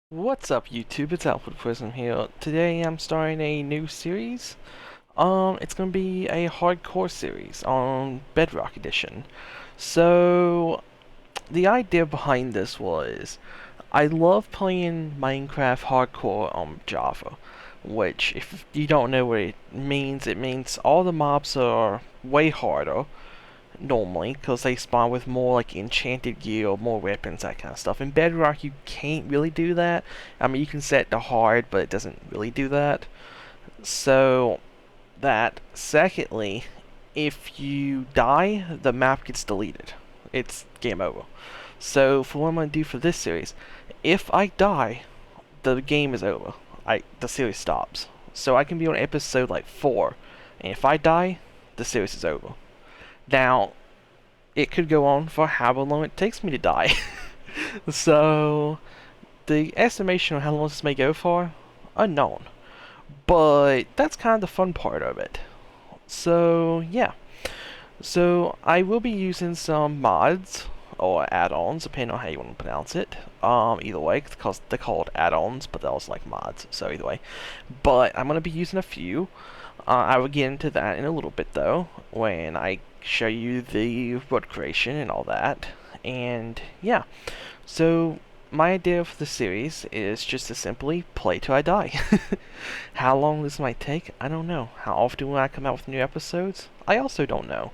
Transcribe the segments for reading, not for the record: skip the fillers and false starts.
What's up YouTube, it's Alfred Prism here. Today I'm starting a new series. It's gonna be a hardcore series on Bedrock Edition. So, the idea behind this was, I love playing Minecraft hardcore on Java. Which, if you don't know what it means all the mobs are way harder normally, because they spawn with more like enchanted gear or more weapons, that kind of stuff. In Bedrock, you can't really do that. I mean, you can set the hard, but it doesn't really do that. So, that. Secondly, if you die, the map gets deleted. It's game over. So, for what I'm going to do for this series, if I die, the game is over. The series stops. So I can be on episode like 4, and if I die, the series is over. Now, it could go on for however long it takes me to die. So, the estimation of how long this may go for, unknown. But that's kind of the fun part of it. So, yeah. So, I will be using some mods, or add-ons, depending on how you want to pronounce it. Either way, because they're called add-ons, but they're also like mods, so either way. But I'm going to be using a few. I will get into that in a little bit, though, when I show you the HUD creation and all that. And yeah, so my idea for the series is just to simply play till I die. How long this might take, I don't know. How often will I come out with new episodes? I also don't know.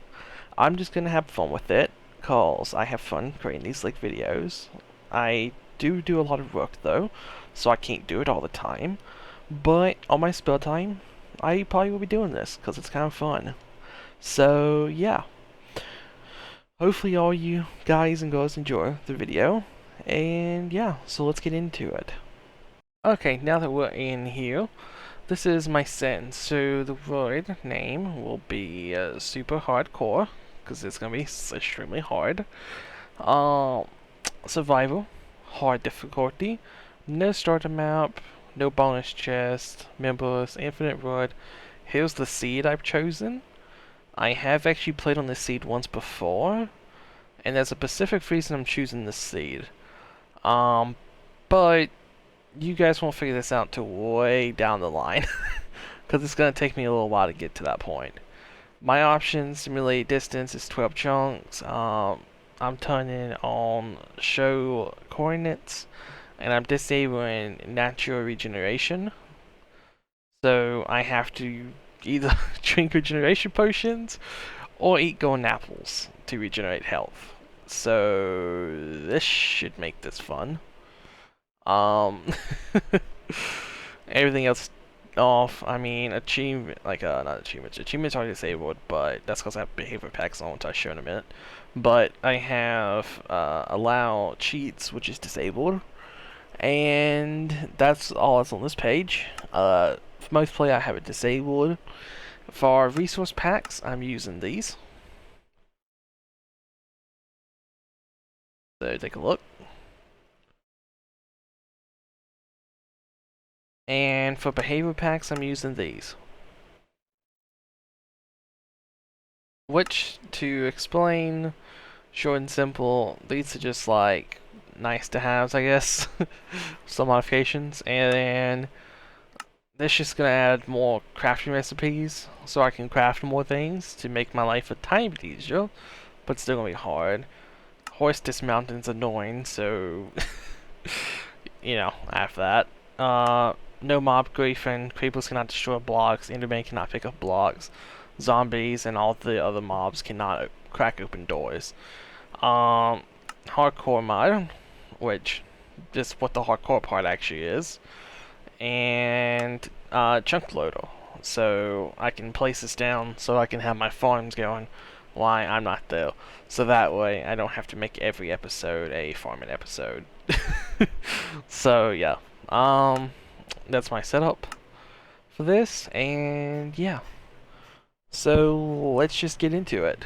I'm just gonna have fun with it, cause I have fun creating these like videos. I do a lot of work though, so I can't do it all the time. But on my spare time, I probably will be doing this, cause it's kind of fun. So yeah, hopefully all you guys and girls enjoy the video, and yeah, so let's get into it. Okay, now that we're in here, this is my sentence. So the word name will be super hardcore, because it's gonna be extremely hard. Um, Survival, hard difficulty, no starter map, no bonus chest, members, infinite road. Here's the seed I've chosen. I have actually played on this seed once before, and there's a specific reason I'm choosing this seed. But you guys won't figure this out till way down the line, because it's going to take me a little while to get to that point. My options, simulate distance, is 12 chunks. I'm turning on show coordinates, and I'm disabling Naturalregeneration. So I have to either drink regeneration potions or eat golden apples to regenerate health. So this should make this fun. Um, Everything else off. I mean, achievement, like not achievements. Achievements are disabled, but that's because I have behavior packs on, which I'll show in a minute. But I have allow cheats, which is disabled, and that's all that's on this page. For most play, I have it disabled. For resource packs, I'm using these. So take a look. And for behavior packs, I'm using these. Which, to explain, short and simple, these are just like nice to haves, I guess. Some modifications. And then this just gonna add more crafting recipes so I can craft more things to make my life a tiny bit easier, but still gonna be hard. Horse dismounting's annoying, so you know, after that. No mob griefing, creepers cannot destroy blocks, enderman cannot pick up blocks, zombies and all the other mobs cannot crack open doors. Hardcore mod, which is what the hardcore part actually is, and chunk loader, so I can place this down so I can have my farms going while I'm not there. So that way I don't have to make every episode a farming episode. So yeah, that's my setup for this, and yeah. So let's just get into it.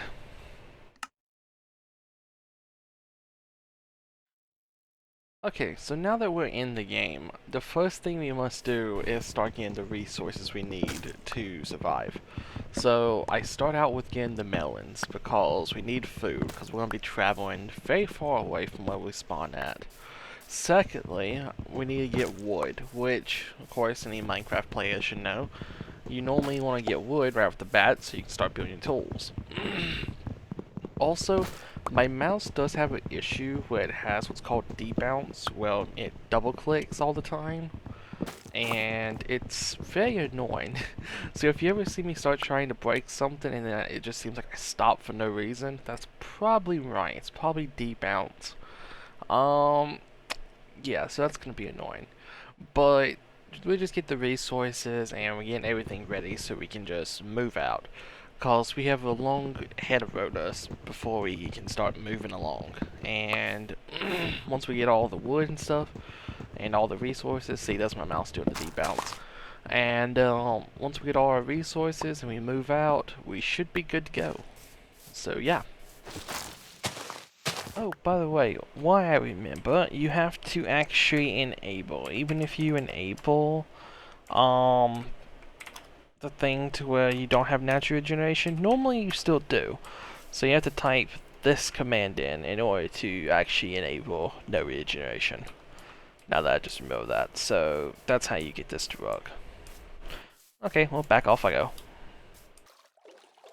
Okay, so now that we're in the game, the first thing we must do is start getting the resources we need to survive. So I start out with getting the melons because we need food, because we're going to be traveling very far away from where we spawn at. Secondly, we need to get wood, which, of course, any Minecraft player should know. You normally want to get wood right off the bat so you can start building tools. Also, my mouse does have an issue where it has what's called debounce. Well, it double clicks all the time, and it's very annoying. So if you ever see me start trying to break something and then it just seems like I stop for no reason, that's probably right. It's probably debounce. Yeah, so that's gonna be annoying. But we just get the resources and we're getting everything ready so we can just move out. Cause we have a long head of us before we can start moving along. And once we get all the wood and stuff and all the resources, see that's my mouse doing the debounce. And once we get all our resources and we move out, we should be good to go. So yeah. Oh, by the way, why I remember, you have to actually enable, even if you enable, the thing to where you don't have natural regeneration, normally you still do. So you have to type this command in order to actually enable no regeneration. Now that I just remember that, so that's how you get this to work. Okay, well, back off I go.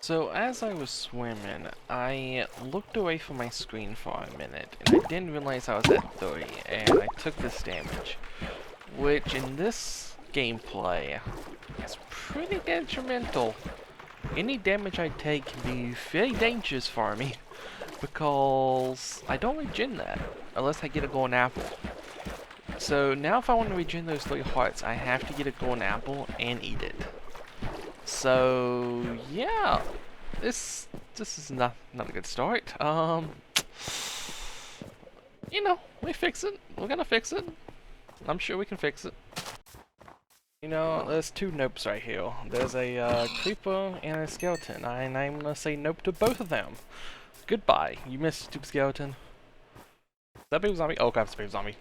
So as I was swimming, I looked away from my screen for a minute, and I didn't realize I was at 30, and I took this damage. Which, in this gameplay, is pretty detrimental. Any damage I take can be very dangerous for me, because I don't regen that, unless I get a golden apple. So now if I want to regen those 3 hearts, I have to get a golden apple and eat it. So yeah, this is not a good start. You know, we fix it. We're gonna fix it. I'm sure we can fix it. You know, there's 2 nopes right here. There's a creeper and a skeleton, and I'm gonna say nope to both of them. Goodbye, you missed, stupid skeleton. Is that big zombie? Oh god, it's a big zombie.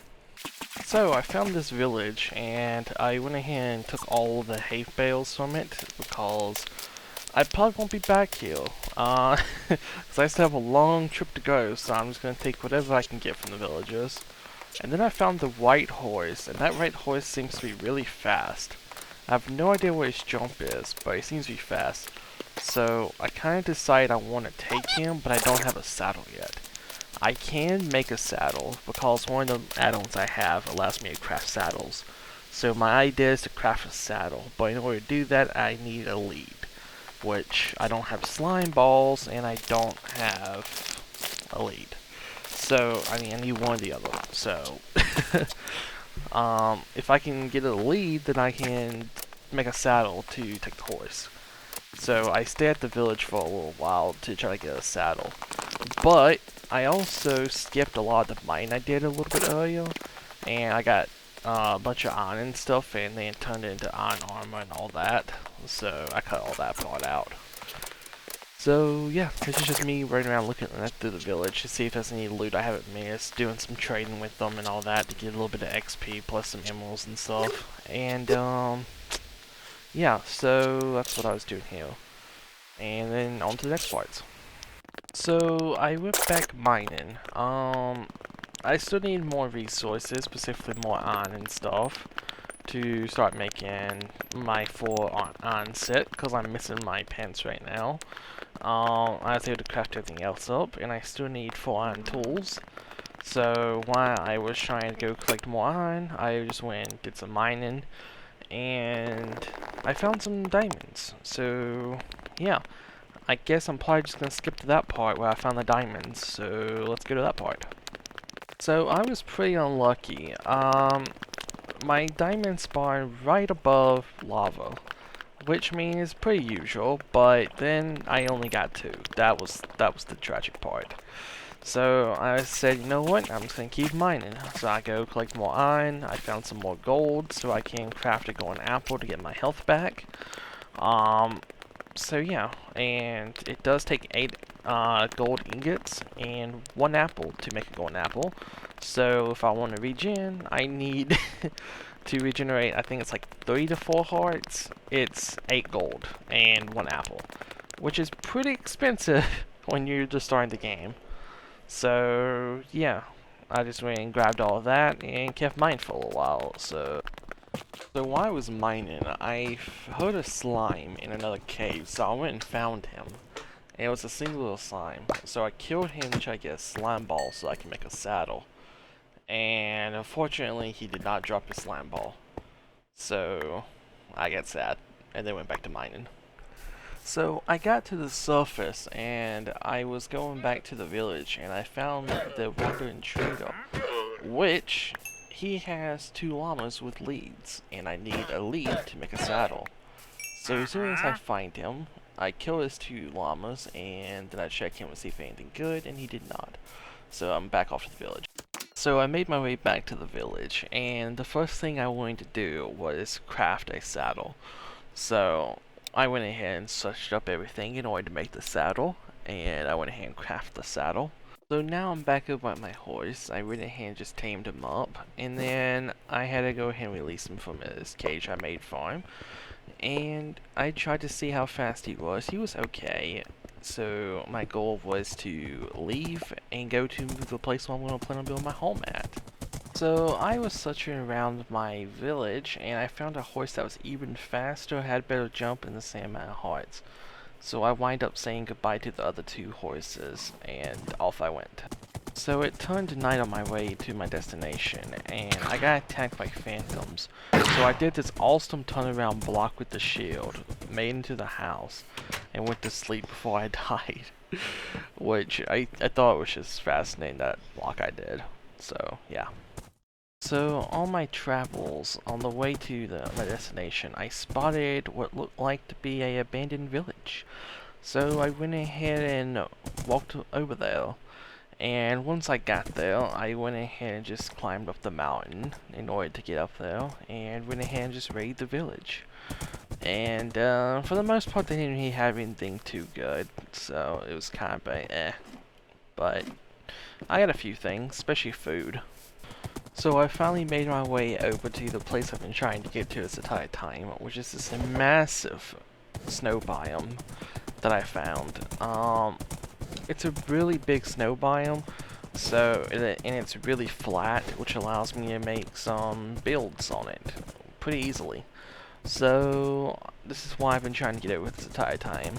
So, I found this village, and I went ahead and took all the hay bales from it, because I probably won't be back here. Because I still have a long trip to go, so I'm just going to take whatever I can get from the villagers. And then I found the white horse, and that white horse seems to be really fast. I have no idea where his jump is, but he seems to be fast. So, I kind of decided I want to take him, but I don't have a saddle yet. I can make a saddle, because one of the add-ons I have allows me to craft saddles. So my idea is to craft a saddle, but in order to do that I need a lead. Which, I don't have slime balls, and I don't have a lead. So, I mean, I need one or the other. So, if I can get a lead, then I can make a saddle to take the horse. So, I stay at the village for a little while to try to get a saddle. But, I also skipped a lot of the mine I did a little bit earlier, and I got a bunch of iron and stuff, and then turned it into iron armor and all that, so I cut all that part out. So yeah, this is just me running around looking through the village to see if there's any loot I haven't missed, doing some trading with them and all that to get a little bit of XP plus some emeralds and stuff, and yeah, so that's what I was doing here. And then on to the next parts. So, I went back mining. I still need more resources, specifically more iron and stuff, to start making my full iron set, because I'm missing my pants right now. I was able to craft everything else up, and I still need 4 iron tools. So, while I was trying to go collect more iron, I just went and did some mining, and I found some diamonds. So, yeah. I guess I'm probably just going to skip to that part where I found the diamonds, so let's go to that part. So I was pretty unlucky. My diamond spawned right above lava, which means pretty usual, but then I only got 2. That was the tragic part. So I said, you know what, I'm just going to keep mining. So I go collect more iron, I found some more gold, so I can craft a golden apple to get my health back. So yeah, and it does take 8 gold ingots and 1 apple to make a golden apple. So if I want to regen, I need to regenerate, I think it's like 3 to 4 hearts. It's 8 gold and 1 apple, which is pretty expensive when you're just starting the game. So yeah, I just went and grabbed all of that and kept mining for a while. So while I was mining, I heard a slime in another cave, so I went and found him. And it was a single little slime. So I killed him to try to get a slime ball so I can make a saddle. And unfortunately, he did not drop his slime ball. So I got sad and then went back to mining. So I got to the surface and I was going back to the village and I found the wandering trader, which he has 2 llamas with leads, and I need a lead to make a saddle. So as soon as I find him, I kill his 2 llamas and then I check him to see if anything good, and he did not. So I'm back off to the village. So I made my way back to the village, and the first thing I wanted to do was craft a saddle. So I went ahead and searched up everything in order to make the saddle, and I went ahead and crafted the saddle. So now I'm back up on my horse. I went ahead and just tamed him up, and then I had to go ahead and release him from his cage I made for him. And I tried to see how fast he was. He was okay. So my goal was to leave and go to the place where I'm going to plan on building my home at. So I was searching around my village and I found a horse that was even faster, had better jump, and the same amount of hearts. So I wind up saying goodbye to the other 2 horses and off I went. So it turned night on my way to my destination and I got attacked by phantoms. So I did this awesome turnaround block with the shield, made into the house, and went to sleep before I died. Which I thought was just fascinating, that block I did. So yeah. So on my travels, on the way to my destination, I spotted what looked like to be an abandoned village. So I went ahead and walked over there. And once I got there, I went ahead and just climbed up the mountain in order to get up there, and went ahead and just raided the village. And for the most part, they didn't really have anything too good, so it was kind of eh. But I got a few things, especially food. So I finally made my way over to the place I've been trying to get to this entire time, which is this massive snow biome that I found. It's a really big snow biome, so and it's really flat, which allows me to make some builds on it pretty easily. So this is why I've been trying to get over this entire time.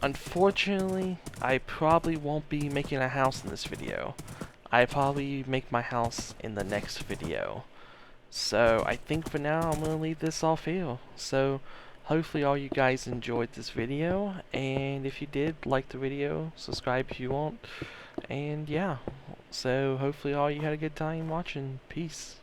Unfortunately, I probably won't be making a house in this video. I probably make my house in the next video. So I think for now I'm gonna leave this off here. So hopefully all you guys enjoyed this video, and if you did, like the video, subscribe if you want, and yeah. So hopefully all you had a good time watching. Peace.